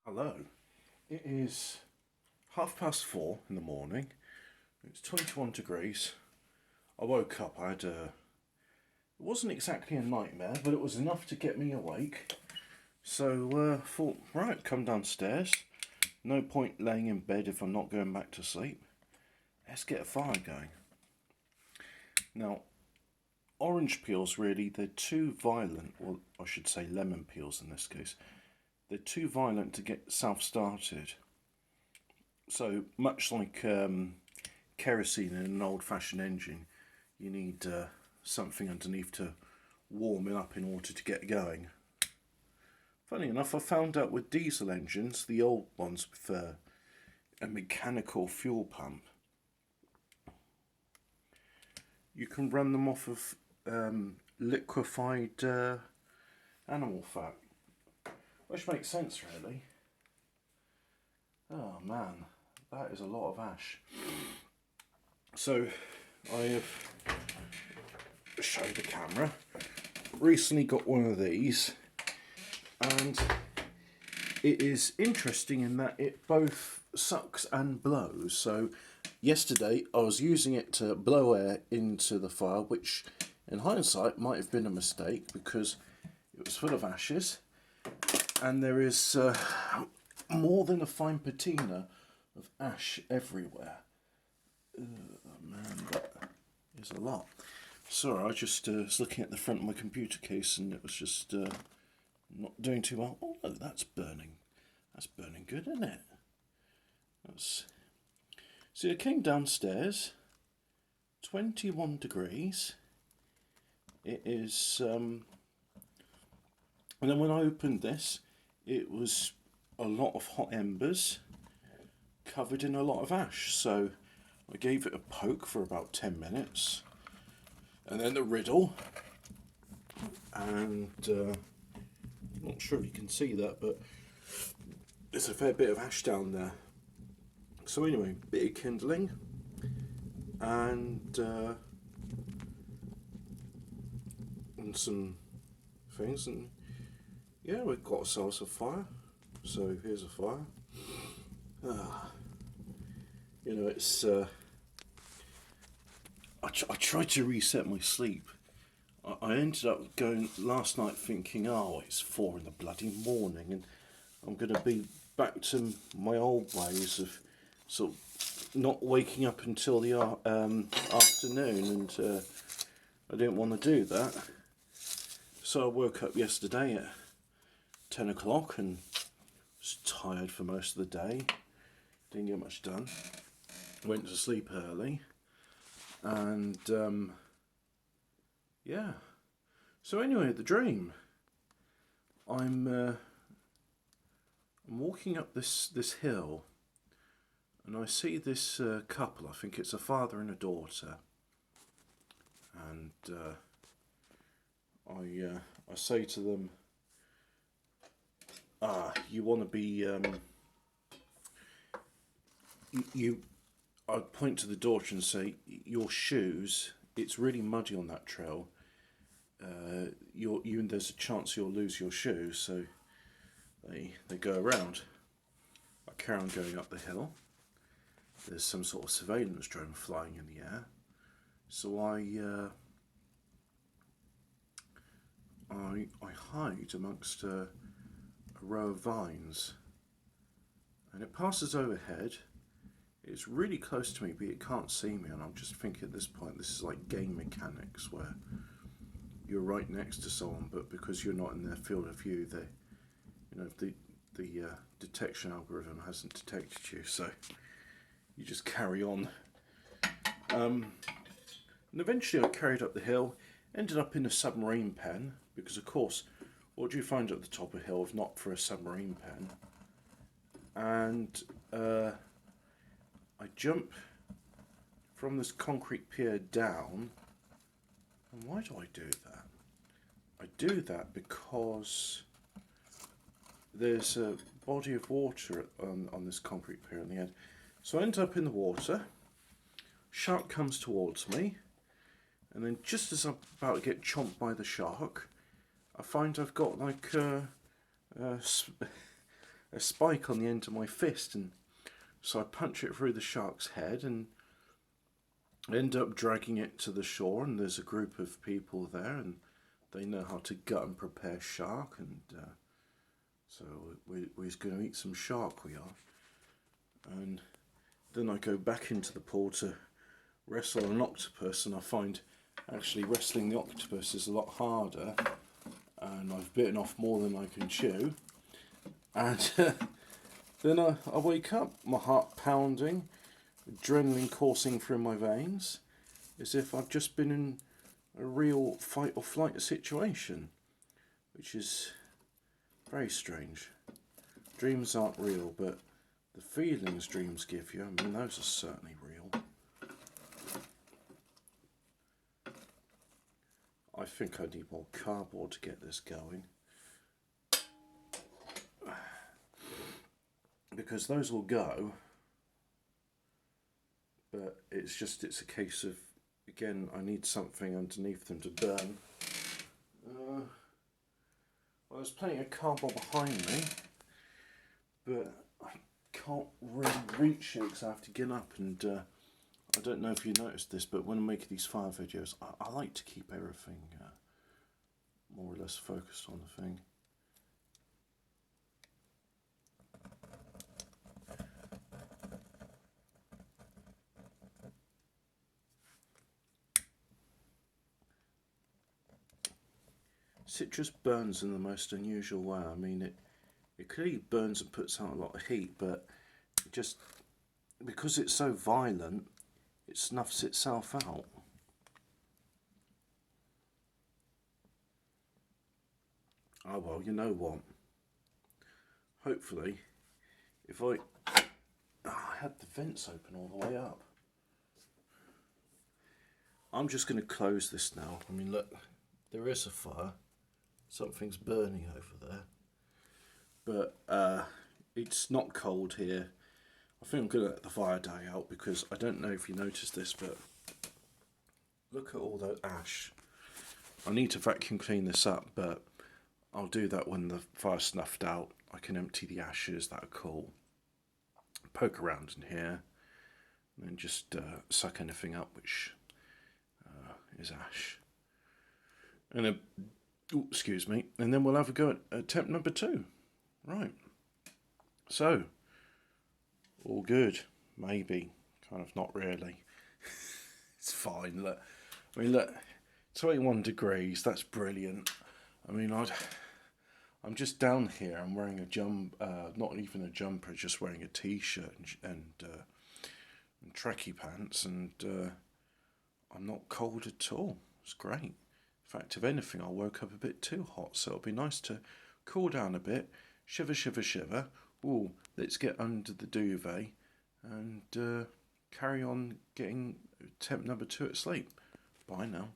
Hello. It is 4:30 in the morning. It's 21 degrees. I woke up. It wasn't exactly a nightmare, but it was enough to get me awake. So thought, right, come downstairs. No point laying in bed if I'm not going back to sleep. Let's get a fire going. Now, orange peels really, they're too violent, or I should say lemon peels in this case. They're too violent to get self-started. So much like kerosene in an old-fashioned engine, you need something underneath to warm it up in order to get going. Funny enough, I found out with diesel engines, the old ones with a mechanical fuel pump, you can run them off of liquefied animal fat, which makes sense really. Oh man, that is a lot of ash. So I have showed the camera. Recently got one of these, and it is interesting in that it both sucks and blows. So yesterday I was using it to blow air into the fire, which in hindsight might have been a mistake because it was full of ashes, and there is more than a fine patina of ash everywhere. Man, that is a lot. Sorry, I just was looking at the front of my computer case and it was just not doing too well. Oh look, that's burning. That's burning good, isn't it? See, I came downstairs, 21 degrees. It is, and then when I opened this, it was a lot of hot embers covered in a lot of ash. So I gave it a poke for about 10 minutes, and then the riddle, and I'm not sure if you can see that, but there's a fair bit of ash down there. So anyway, bit of kindling, and some things, and yeah, we've got ourselves a fire. So here's a fire. You know, it's I tried to reset my sleep. I ended up going last night thinking, oh, it's 4 in the bloody morning, and I'm going to be back to my old ways of sort of not waking up until the afternoon, and I didn't want to do that. So I woke up yesterday at 10 o'clock and was tired for most of the day. Didn't get much done. Went to sleep early, and yeah. So anyway, the dream. I'm walking up this hill, and I see this couple. I think it's a father and a daughter, and I say to them, you want to be I point to the daughter and say, your shoes, it's really muddy on that trail. There's a chance you'll lose your shoes, so they go around. I carry on going up the hill. There's some sort of surveillance drone flying in the air, so I hide amongst a row of vines, and it passes overhead. It's really close to me, but it can't see me, and I'm just thinking at this point, this is like game mechanics where you're right next to someone, but because you're not in their field of view, the detection algorithm hasn't detected you, so you just carry on. And eventually I carried up the hill, ended up in a submarine pen, because of course, what do you find at the top of a hill if not for a submarine pen? And I jump from this concrete pier down, and why do I do that? I do that because there's a body of water on this concrete pier in the end. So I end up in the water, shark comes towards me, and then just as I'm about to get chomped by the shark, I find I've got like a spike on the end of my fist, and so I punch it through the shark's head and end up dragging it to the shore. And there's a group of people there, and they know how to gut and prepare shark, and so we're going to eat some shark, we are. And then I go back into the pool to wrestle an octopus, and I find actually wrestling the octopus is a lot harder, and I've bitten off more than I can chew. And then I wake up, my heart pounding, adrenaline coursing through my veins, as if I've just been in a real fight or flight situation, which is very strange. Dreams aren't real, but the feelings dreams give you, I mean, those are certainly real. I think I need more cardboard to get this going, because those will go, but it's a case of, again, I need something underneath them to burn. Well, there's plenty of cardboard behind me, but I can't really reach it because I have to get up, and I don't know if you noticed this, but when I'm making these fire videos, I like to keep everything more or less focused on the thing. Citrus burns in the most unusual way. I mean, it clearly burns and puts out a lot of heat, but just because it's so violent, it snuffs itself out. Oh well, you know what? Hopefully, if I had the vents open all the way up. I'm just going to close this now. I mean, look, there is a fire. Something's burning over there. But it's not cold here. I think I'm going to let the fire die out, because I don't know if you noticed this, but look at all that ash. I need to vacuum clean this up, but I'll do that when the fire's snuffed out. I can empty the ashes, that are cool. Poke around in here, and then just suck anything up which is ash. And excuse me, and then we'll have a go at attempt number 2. Right. So, all good, maybe, kind of not really. It's fine. Look, I mean, look, 21 degrees. That's brilliant. I mean, I'm just down here. I'm wearing a not even a jumper, just wearing a t-shirt and trekkie pants, and I'm not cold at all. It's great. In fact, if anything, I woke up a bit too hot, so it'll be nice to cool down a bit. Shiver, shiver, shiver. Ooh, let's get under the duvet and carry on getting attempt number 2 at sleep. Bye now.